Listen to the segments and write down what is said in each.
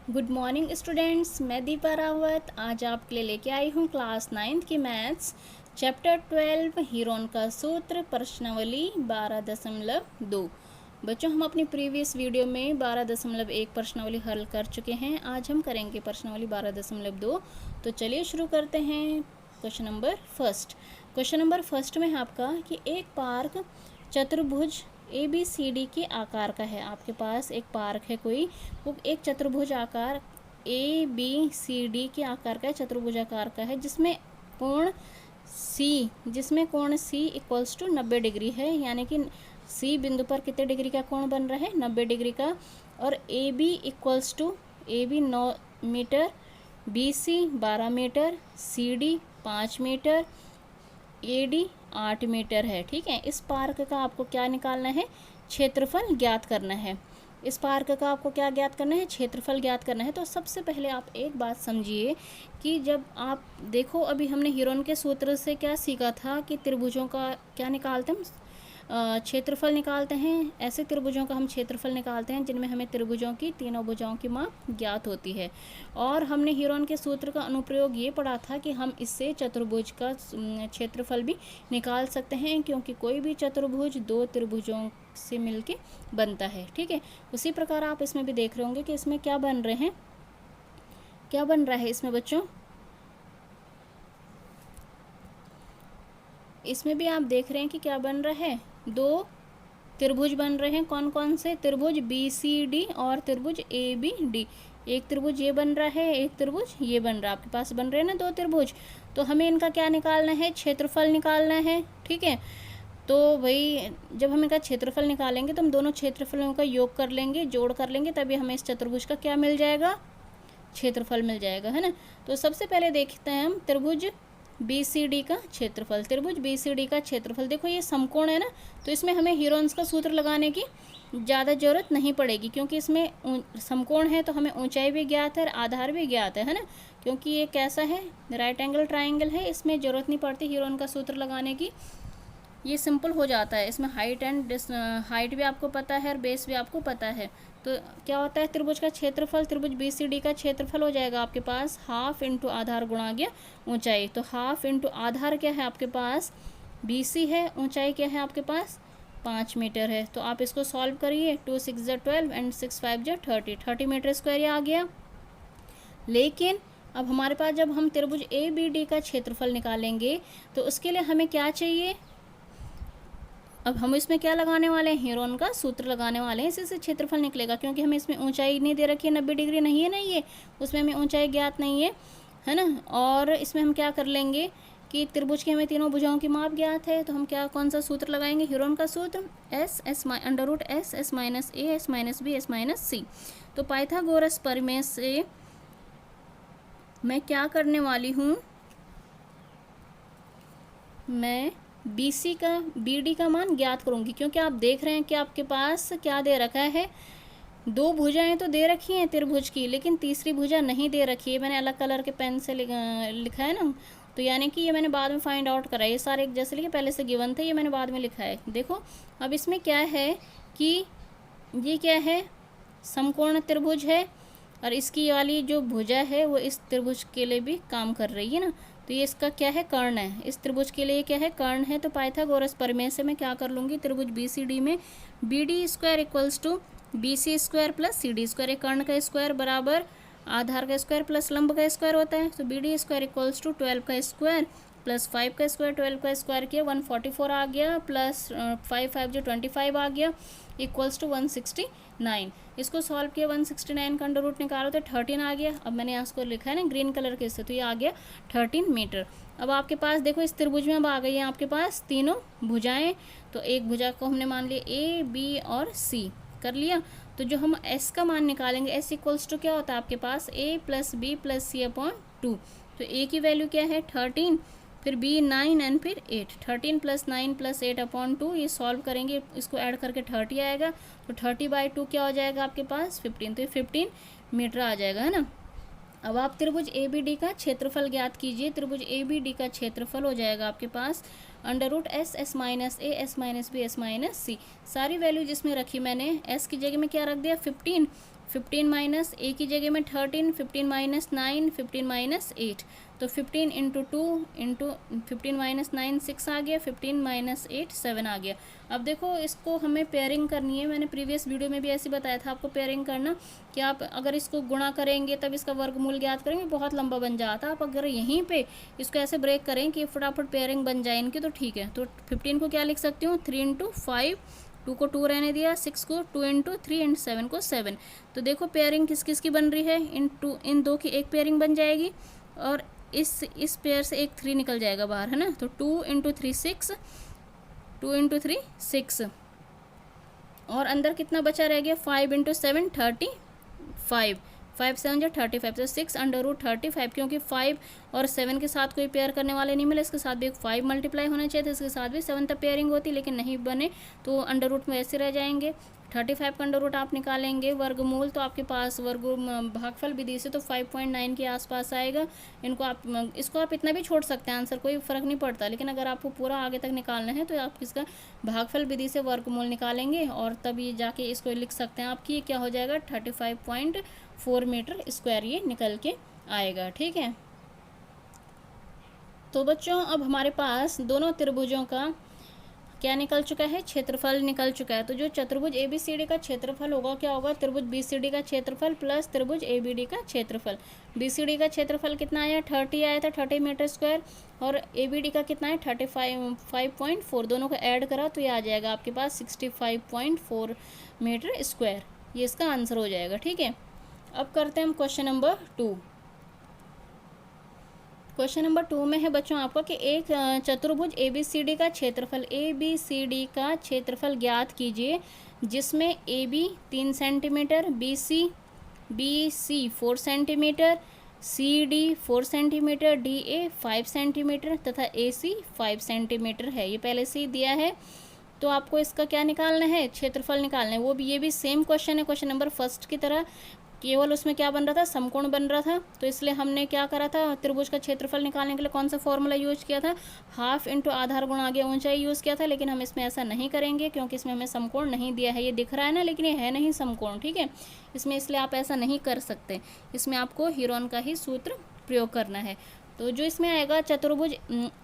Good morning students, मैं दीपा रावत आज आपके लिए लेके आई हूँ क्लास 9th की मैथ्स चैप्टर 12 हीरोन का सूत्र प्रश्नावली 12.2। बच्चों, हम अपनी प्रीवियस वीडियो में 12.1 प्रश्नावली हल कर चुके हैं। आज हम करेंगे प्रश्नावली 12.2। तो चलिए शुरू करते हैं। क्वेश्चन नंबर फर्स्ट में है आपका कि एक पार्क चतुर्भुज ABCD के आकार का है। आपके पास एक पार्क है कोई, वो एक चतुर्भुज आकार ABCD के आकार का है, चतुर्भुज आकार का है, जिसमें कोण C इक्वल्स टू 90 डिग्री है। यानी कि C बिंदु पर कितने डिग्री का कोण बन रहा है? 90 डिग्री का। और AB equals to AB 9 metre, BC 12 metre, CD 5 metre, AD 8 metre है। ठीक है, इस पार्क का आपको क्या निकालना है? क्षेत्रफल ज्ञात करना है। इस पार्क का आपको क्या ज्ञात करना है? क्षेत्रफल ज्ञात करना है। तो सबसे पहले आप एक बात समझिए कि जब आप देखो, अभी हमने हीरोन के सूत्र से क्या सीखा था कि त्रिभुजों का क्या निकालते हैं? क्षेत्रफल निकालते हैं। ऐसे त्रिभुजों का हम क्षेत्रफल निकालते हैं जिनमें हमें त्रिभुजों की तीनों भुजाओं की माप ज्ञात होती है। और हमने हीरोन के सूत्र का अनुप्रयोग ये पढ़ा था कि हम इससे चतुर्भुज का क्षेत्रफल भी निकाल सकते हैं, क्योंकि कोई भी चतुर्भुज दो त्रिभुजों से मिलके बनता है। ठीक है, उसी प्रकार आप इसमें भी देख रहे होंगे कि इसमें क्या बन रहे हैं, क्या बन रहा है इसमें बच्चों। इसमें भी आप देख रहे हैं कि क्या बन रहा है, दो त्रिभुज बन रहे हैं। कौन कौन से? त्रिभुज BCD और त्रिभुज ABD। एक त्रिभुज ये बन रहा है, एक त्रिभुज ये बन रहा है। आपके पास बन रहे हैं ना दो त्रिभुज, तो हमें इनका क्या निकालना है? क्षेत्रफल निकालना है। ठीक है, तो भाई जब हम इनका क्षेत्रफल निकालेंगे तो हम दोनों क्षेत्रफलों का योग कर लेंगे, जोड़ कर लेंगे, तभी हमें इस चतुर्भुज का क्या मिल जाएगा? क्षेत्रफल मिल जाएगा, है ना। तो सबसे पहले देखते हैं हम त्रिभुज BCD का क्षेत्रफल। त्रिभुज BCD का क्षेत्रफल, देखो ये समकोण है ना, तो इसमें हमें हीरोन्स का सूत्र लगाने की ज़्यादा ज़रूरत नहीं पड़ेगी, क्योंकि इसमें समकोण है तो हमें ऊंचाई भी ज्ञात है और आधार भी ज्ञात है ना। क्योंकि ये कैसा है? राइट एंगल ट्राइंगल है, इसमें ज़रूरत नहीं पड़ती हीरोन का सूत्र लगाने की, ये सिंपल हो जाता है। इसमें हाइट भी आपको पता है और बेस भी आपको पता है। तो क्या होता है त्रिभुज का क्षेत्रफल? त्रिभुज BCD का क्षेत्रफल हो जाएगा आपके पास हाफ इंटू आधार गुणा गया ऊंचाई। तो हाफ इंटू आधार क्या है आपके पास? BC है। ऊंचाई क्या है आपके पास? 5 मीटर है। तो आप इसको सॉल्व करिए। 2 6 12 एंड 6 5 30 मीटर स्क्वायर ये आ गया। लेकिन अब हमारे पास जब हम त्रिभुज ABD का क्षेत्रफल निकालेंगे तो उसके लिए हमें क्या चाहिए? अब हम इसमें क्या लगाने वाले हैं? हीरोन का सूत्र लगाने वाले हैं, इससे क्षेत्रफल निकलेगा। क्योंकि हमें इसमें ऊंचाई नहीं दे रखी है, 90 डिग्री नहीं है ना, ये उसमें हमें ऊंचाई ज्ञात नहीं है ना। और इसमें हम क्या कर लेंगे कि त्रिभुज की हमें तीनों भुजाओं की माप ज्ञात है, तो हम क्या कौन सा सूत्र लगाएंगे? हीरोन का सूत्र S minus A S minus B S minus C। तो पाइथागोरस प्रमेय से मैं क्या करने वाली हूँ, मैं BD का मान ज्ञात करूंगी। क्योंकि आप देख रहे हैं कि आपके पास क्या दे रखा है, दो भुजाएं तो दे रखी हैं त्रिभुज की, लेकिन तीसरी भुजा नहीं दे रखी है। मैंने अलग कलर के पेन से लिखा है ना, तो यानी कि ये मैंने बाद में फाइंड आउट करा है। ये सारे एक जैसे लिखे, पहले से गिवन थे, ये मैंने बाद में लिखा है। देखो अब इसमें क्या है कि ये क्या है, समकोण त्रिभुज है, और इसकी वाली जो भुजा है वो इस त्रिभुज के लिए भी काम कर रही है ना। तो ये इसका क्या है? कर्ण है। इस त्रिभुज के लिए क्या है? कर्ण है। तो पाइथागोरस प्रमेय से मैं क्या कर लूँगी, त्रिभुज BCD में BD square equals to BC square plus CD square. एक कर्ण का स्क्वायर बराबर आधार का स्क्वायर प्लस लंब का स्क्वायर होता है। तो BD स्क्वायर इक्वल्स टू 12 का स्क्वायर प्लस 5 का स्क्वायर, 12 का स्क्वायर किया 144 आ गया, प्लस 5 5 जो 25 आ गया, इक्वल्स टू 169। इसको सॉल्व किया, 169 का अंडर रूट निकालो तो 13 आ गया। अब मैंने यहाँ को लिखा है ना ग्रीन कलर के, इससे तो ये आ गया 13 मीटर। अब आपके पास देखो इस त्रिभुज में अब आ गई है आपके पास तीनों भुजाएं। तो एक भुजा को हमने मान लिया A B और C कर लिया। तो जो हम S का मान निकालेंगे, S इक्वल्स टू क्या होता है आपके पास? A plus B plus C upon 2। तो A की वैल्यू क्या है? 13, फिर B 9 एंड फिर 8। 13 प्लस 9 प्लस 8 अपॉन 2, ये सॉल्व करेंगे, इसको ऐड करके 30 आएगा। तो 30/2 क्या हो जाएगा आपके पास? 15। तो ये 15 मीटर आ जाएगा, है ना। अब आप त्रिभुज ABD का क्षेत्रफल ज्ञात कीजिए। त्रिभुज ABD का क्षेत्रफल हो जाएगा आपके पास under root S minus A S minus B S minus C। सारी वैल्यू जिसमें रखी मैंने, S की जगह में क्या रख दिया? 15, 15 माइनस ए की जगह में 13, 15 माइनस 9, 15 माइनस 8, तो 15 इंटू 2 इंटू 15 माइनस 9 6 आ गया, 15 माइनस 8 7 आ गया। अब देखो इसको हमें पेयरिंग करनी है, मैंने प्रीवियस वीडियो में भी ऐसे बताया था आपको पेयरिंग करना कि आप अगर इसको गुणा करेंगे तब इसका वर्गमूल ज्ञात करेंगे, बहुत लंबा बन जाता। आप अगर यहीं पे इसको ऐसे ब्रेक करें कि फटाफट पेयरिंग बन जाए इनकी तो ठीक है। तो 15 को क्या लिख सकती हूँ 3 इंटू 5, 2 को 2 रहने दिया, 6 को 2 इंटू 3 एंड 7 को 7। तो देखो पेयरिंग किस किस की बन रही है, इन दो की एक पेयरिंग बन जाएगी और इस पेयर से एक 3 निकल जाएगा बाहर, है ना। तो 2 इंटू 3 6, 2 इंटू 3 6 और अंदर कितना बचा रह गया 5 इंटू 7 35, 5 7 जो 35, तो 6 अंडर रूट 35, क्योंकि 5 और 7 के साथ कोई पेयर करने वाले नहीं मिले, इसके साथ भी 5 मल्टीप्लाई होना चाहिए था, इसके साथ भी 7 तक पेयरिंग होती, लेकिन नहीं बने तो अंडर रूट में ऐसे रह जाएंगे। 35 का अंडर रूट आप निकालेंगे वर्गमूल, तो आपके पास भागफल विधि से तो 5.9 के आसपास आएगा। इसको आप इतना भी छोड़ सकते हैं, आंसर कोई फ़र्क नहीं पड़ता, लेकिन अगर आपको पूरा आगे तक निकालना है तो आप इसका भागफल विधि से वर्गमूल निकालेंगे और तब ये जाके इसको लिख सकते हैं आपकी क्या हो जाएगा 35.4 मीटर स्क्वायर ये निकल के आएगा। ठीक है, तो बच्चों अब हमारे पास दोनों त्रिभुजों का क्या निकल चुका है, क्षेत्रफल निकल चुका है। तो जो चतुर्भुज ABCD का क्षेत्रफल होगा क्या होगा, त्रिभुज BCD का क्षेत्रफल प्लस त्रिभुज ABD का क्षेत्रफल। BCD का क्षेत्रफल कितना आया 30 आया था, 30 मीटर स्क्वायर, और ABD का कितना है 35.4, दोनों को ऐड करा तो ये आ जाएगा आपके पास 65.4 मीटर स्क्वायर, ये इसका आंसर हो जाएगा। ठीक है, अब करते हैं हम क्वेश्चन नंबर 2। क्वेश्चन नंबर 2 में है बच्चों आपका कि एक चतुर्भुज ABCD का क्षेत्रफल ज्ञात कीजिए जिसमें AB 3 centimetre, BC 4 centimetre, CD 4 centimetre, DA 5 centimetre तथा AC 5 सेंटीमीटर है। ये पहले से ही दिया है, तो आपको इसका क्या निकालना है, क्षेत्रफल निकालना है। वो भी ये भी सेम क्वेश्चन है, क्वेश्चन नंबर फर्स्ट की तरह, केवल उसमें क्या बन रहा था समकोण बन रहा था। तो इसलिए हमने क्या करा था, त्रिभुज का क्षेत्रफल निकालने के लिए कौन सा फॉर्मूला यूज किया था, हाफ इंटू आधार गुणा आगे ऊंचाई यूज़ किया था। लेकिन हम इसमें ऐसा नहीं करेंगे क्योंकि इसमें हमें समकोण नहीं दिया है, ये दिख रहा है ना, लेकिन ये है नहीं समकोण। ठीक है, इसमें इसलिए आप ऐसा नहीं कर सकते, इसमें आपको हीरोन का ही सूत्र प्रयोग करना है। तो जो इसमें आएगा चतुर्भुज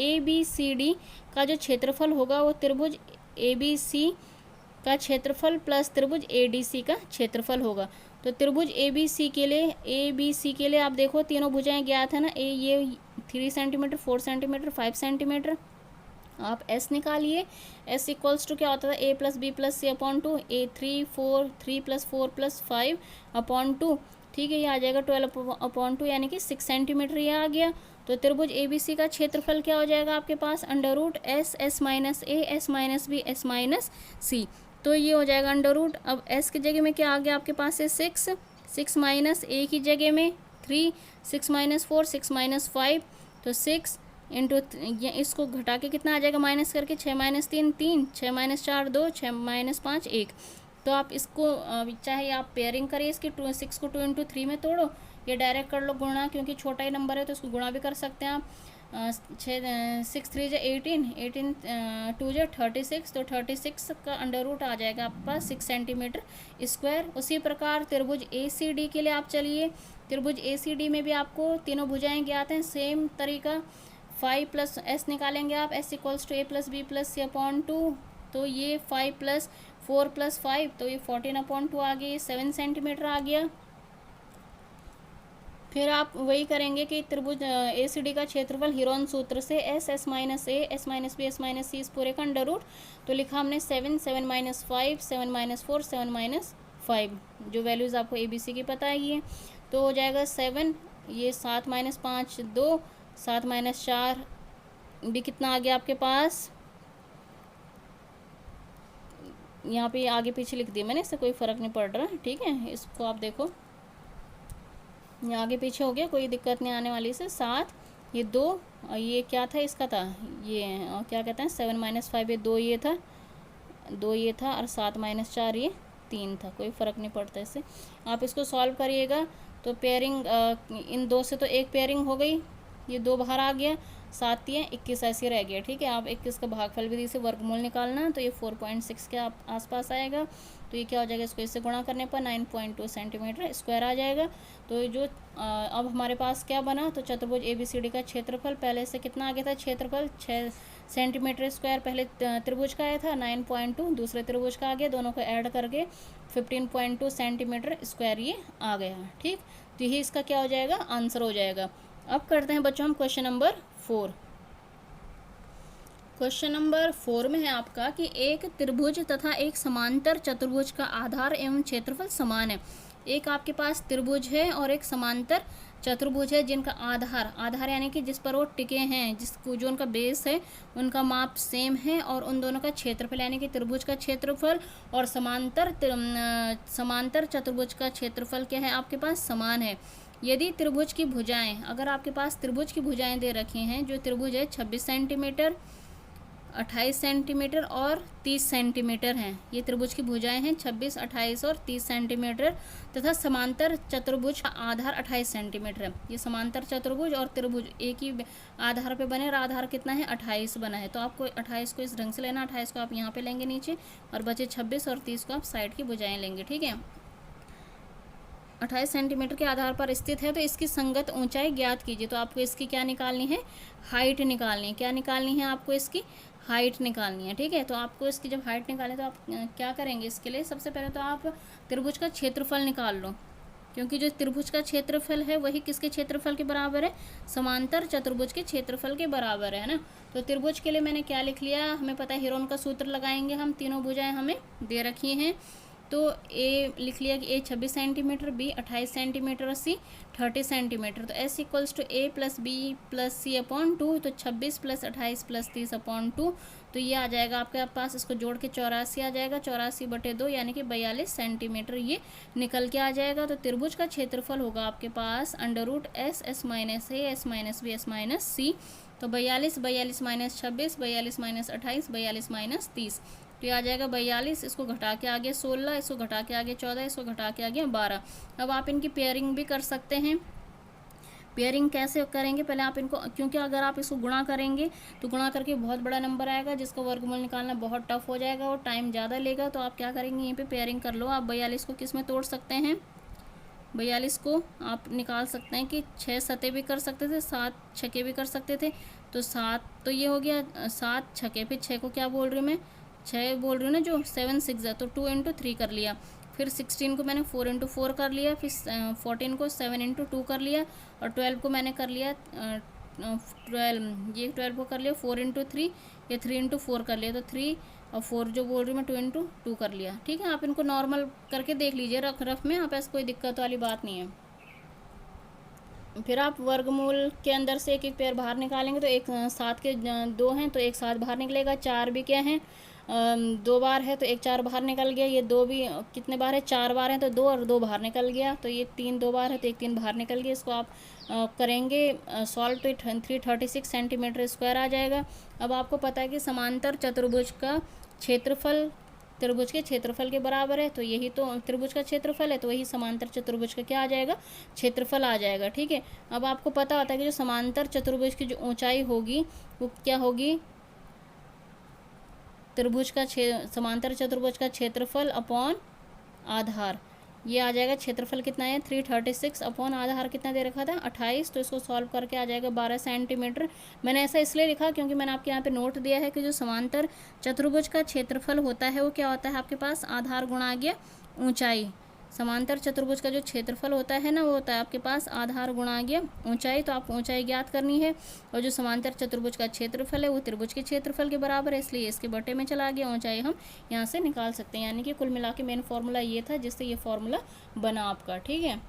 ABCD का जो क्षेत्रफल होगा वो त्रिभुज ABC का क्षेत्रफल प्लस त्रिभुज ADC का क्षेत्रफल होगा। तो त्रिभुज ABC के लिए आप देखो तीनों भुजाएं ज्ञात है ना, ये 3 सेंटीमीटर, 4 सेंटीमीटर, 5 सेंटीमीटर। आप S निकालिए, S इक्वल्स टू क्या होता था A plus B plus C upon 2, A 3 4 3 plus 4 plus 5 upon 2। ठीक है, ये आ जाएगा 12 अपॉन 2 यानी कि 6 सेंटीमीटर ये आ गया। तो त्रिभुज ABC का क्षेत्रफल क्या हो जाएगा आपके पास under root S minus A, S minus B, S minus C, तो ये हो जाएगा अंडर रूट। अब S की जगह में क्या आ गया आपके पास है 6 माइनस A की जगह में 3, 6 माइनस 4, 6 माइनस 5, तो 6 इंटू इसको घटा के कितना आ जाएगा माइनस करके 6 माइनस 3 3, 6 माइनस 4 2, 6 माइनस 5 1। तो आप इसको चाहे आप पेयरिंग करिए इसकी 6 को 2 इंटू 3 में तोड़ो, ये डायरेक्ट कर लो गुणा, क्योंकि छोटा ही नंबर है तो इसको गुणा भी कर सकते हैं आप। 6 3 जो 18 2 जो 36, तो 36 का अंडर रूट आ जाएगा आपके पास 6 सेंटीमीटर स्क्वायर। उसी प्रकार त्रिभुज ACD के लिए आप चलिए, त्रिभुज ACD में भी आपको तीनों भुजाएं ज्ञात हैं, सेम तरीका 5 प्लस S निकालेंगे आप, S equals to A plus B plus C upon 2, तो ये 5 प्लस 4 प्लस 5, तो ये 14 अपॉन 2 आ गया, ये 7 सेंटीमीटर आ गया। फिर आप वही करेंगे कि त्रिभुज ACD का क्षेत्रफल हीरोन सूत्र से S minus A, S minus B, S minus C इस पूरे का अंडर रूट, तो लिखा हमने 7 माइनस 5, 7 माइनस 4, 7 माइनस 5, जो वैल्यूज़ आपको ABC की पता है, तो हो जाएगा 7, ये 7 माइनस 5 2, 7 माइनस 4 भी कितना आ गया आपके पास, यहाँ पे आगे पीछे लिख दिया मैंने, इससे कोई फ़र्क नहीं पड़ रहा। ठीक है, इसको आप देखो ये आगे पीछे हो गया, कोई दिक्कत नहीं आने वाली से। 7 ये 2, ये क्या था इसका था, ये क्या कहते हैं 7 माइनस 5, ये 2 ये था, और 7 माइनस 4 ये 3 था, कोई फ़र्क नहीं पड़ता इससे। आप इसको सॉल्व करिएगा तो पेयरिंग इन दो से तो एक पेयरिंग हो गई, ये 2 बाहर आ गया, 7 तिया 21 ऐसे रह गया। ठीक है, आप 21 का भागफल विधि से वर्गमूल निकालना, तो ये 4.6 के आसपास आएगा। तो ये क्या हो जाएगा, इसको इससे गुणा करने पर 9.2 सेंटीमीटर स्क्वायर आ जाएगा। तो जो अब हमारे पास क्या बना, तो चतुर्भुज ABCD का क्षेत्रफल पहले से कितना आ गया था, क्षेत्रफल 6 सेंटीमीटर स्क्वायर पहले त्रिभुज का आया था, 9.2 दूसरे त्रिभुज का आ गया, दोनों को ऐड करके 15.2 सेंटीमीटर स्क्वायर ये आ गया। ठीक, तो यही इसका क्या हो जाएगा, आंसर हो जाएगा। अब करते हैं बच्चों हम क्वेश्चन नंबर 4। क्वेश्चन नंबर 4 में है आपका कि एक त्रिभुज तथा एक समांतर चतुर्भुज का आधार एवं क्षेत्रफल समान है। एक आपके पास त्रिभुज है और एक समांतर चतुर्भुज है जिनका आधार यानी कि जिस पर वो टिके हैं, जिसको जो उनका बेस है उनका माप सेम है, और उन दोनों का क्षेत्रफल यानी कि त्रिभुज का क्षेत्रफल और समांतर चतुर्भुज का क्षेत्रफल क्या है आपके पास, समान है। यदि त्रिभुज की भुजाएं, अगर आपके पास त्रिभुज की भुजाएं दे रखी हैं, जो त्रिभुज है 26 सेंटीमीटर 28 सेंटीमीटर और 30 सेंटीमीटर हैं, ये त्रिभुज की भुजाएं हैं 26, 28 और 30 सेंटीमीटर, तथा समांतर चतुर्भुज का आधार 28 सेंटीमीटर है। ये समांतर चतुर्भुज और त्रिभुज एक ही आधार पे बने और आधार कितना है 28 बना है। तो आपको 28 को इस ढंग से लेना, 28 को आप यहाँ पे लेंगे नीचे, और बचे 26 और 30 को आप साइड की भुजाएं लेंगे। ठीक है, 28 सेंटीमीटर के आधार पर स्थित है, तो इसकी संगत ऊंचाई ज्ञात कीजिए। तो आपको इसकी क्या निकालनी है, हाइट निकालनी है। क्या निकालनी है आपको, इसकी हाइट निकालनी है। ठीक है, तो आपको इसकी जब हाइट निकालें तो आप क्या करेंगे, इसके लिए सबसे पहले तो आप त्रिभुज का क्षेत्रफल निकाल लो, क्योंकि जो त्रिभुज का क्षेत्रफल है वही किसके क्षेत्रफल के बराबर है, समांतर चतुर्भुज के क्षेत्रफल के बराबर है ना। तो त्रिभुज के लिए मैंने क्या लिख लिया, हमें पता है हीरोन का सूत्र लगाएंगे हम, तीनों भुजाएं हमें दे रखी हैं। तो ए लिख लिया कि ए 26 सेंटीमीटर, बी 28 सेंटीमीटर और सी 30 सेंटीमीटर। तो S equals to A plus B plus C upon 2, तो 26 प्लस 28 प्लस 30 अपॉन 2, तो ये आ जाएगा आपके पास, इसको जोड़ के 84 आ जाएगा, 84/2 यानी कि 42 सेंटीमीटर ये निकल के आ जाएगा। तो त्रिभुज का क्षेत्रफल होगा आपके पास √S, S minus A, S minus B, S minus C. तो 42, 42 माइनस 26, 42 माइनस 28, 42 माइनस 30, तो ये आ जाएगा 42, इसको घटा के आगे 16, इसको घटा के आगे 14, इसको घटा के आगे 12। अब आप इनकी पेयरिंग भी कर सकते हैं। पेयरिंग कैसे करेंगे, पहले आप इनको, क्योंकि अगर आप इसको गुणा करेंगे तो गुणा करके बहुत बड़ा नंबर आएगा जिसका वर्गमूल निकालना बहुत टफ हो जाएगा और टाइम ज़्यादा लेगा। तो आप क्या करेंगे, यहीं पे पेयरिंग कर लो। आप 42 को किस में तोड़ सकते हैं, 42 को आप निकाल सकते हैं कि 6 सते भी कर सकते थे, 7 छके भी कर सकते थे। तो 7 तो ये हो गया 7 छके, फिर 6 को क्या बोल रही हूँ मैं, 6 बोल रही हूँ ना, जो 7 6 है, तो 2 × 3 कर लिया। फिर 16 को मैंने 4 × 4 कर लिया, फिर 14 को 7 × 2 कर लिया, और 12 को मैंने कर लिया 12 को कर लिया 4 × 3, ये 3 × 4 कर लिया। तो 3 और 4 जो बोल रही हूँ मैं 2 × 2 कर लिया। ठीक है, आप इनको नॉर्मल करके देख लीजिए रफ में, आप ऐसा कोई दिक्कत वाली बात नहीं है। फिर आप वर्गमूल के अंदर से एक एक पेयर बाहर निकालेंगे, तो एक 7 के 2 हैं तो एक 7 बाहर निकलेगा, 4 भी क्या हैं 2 बार है तो एक 4 बाहर निकल गया, ये 2 भी कितने बार है 4 बार है तो 2 और 2 बाहर निकल गया, तो ये 3 2 बार है तो एक 3 बाहर निकल गया। इसको आप करेंगे सॉल्व तो 336 सेंटीमीटर स्क्वायर आ जाएगा। अब आपको पता है कि समांतर चतुर्भुज का क्षेत्रफल त्रिभुज के क्षेत्रफल के बराबर है, तो यही तो त्रिभुज का क्षेत्रफल है, तो वही समांतर चतुर्भुज का क्या आ जाएगा, क्षेत्रफल आ जाएगा। ठीक है, अब आपको पता होता है कि जो समांतर चतुर्भुज की जो ऊंचाई होगी वो क्या होगी, त्रिभुज का समांतर चतुर्भुज का क्षेत्रफल अपॉन आधार, ये आ जाएगा। क्षेत्रफल कितना है 336 अपॉन आधार कितना दे रखा था 28, तो इसको सॉल्व करके आ जाएगा 12 सेंटीमीटर। मैंने ऐसा इसलिए लिखा क्योंकि मैंने आपके यहाँ पे नोट दिया है कि जो समांतर चतुर्भुज का क्षेत्रफल होता है वो क्या होता है आपके पास, आधार गुणा गया ऊंचाई। समांतर चतुर्भुज का जो क्षेत्रफल होता है ना, वो होता है आपके पास आधार गुणा गया ऊंचाई। तो आपको ऊंचाई ज्ञात करनी है, और जो समांतर चतुर्भुज का क्षेत्रफल है वो त्रिभुज के क्षेत्रफल के बराबर है, इसलिए इसके बटे में चला गया। ऊंचाई हम यहाँ से निकाल सकते हैं, यानी कि कुल मिला के मेन फार्मूला ये था जिससे ये फार्मूला बना आपका। ठीक है।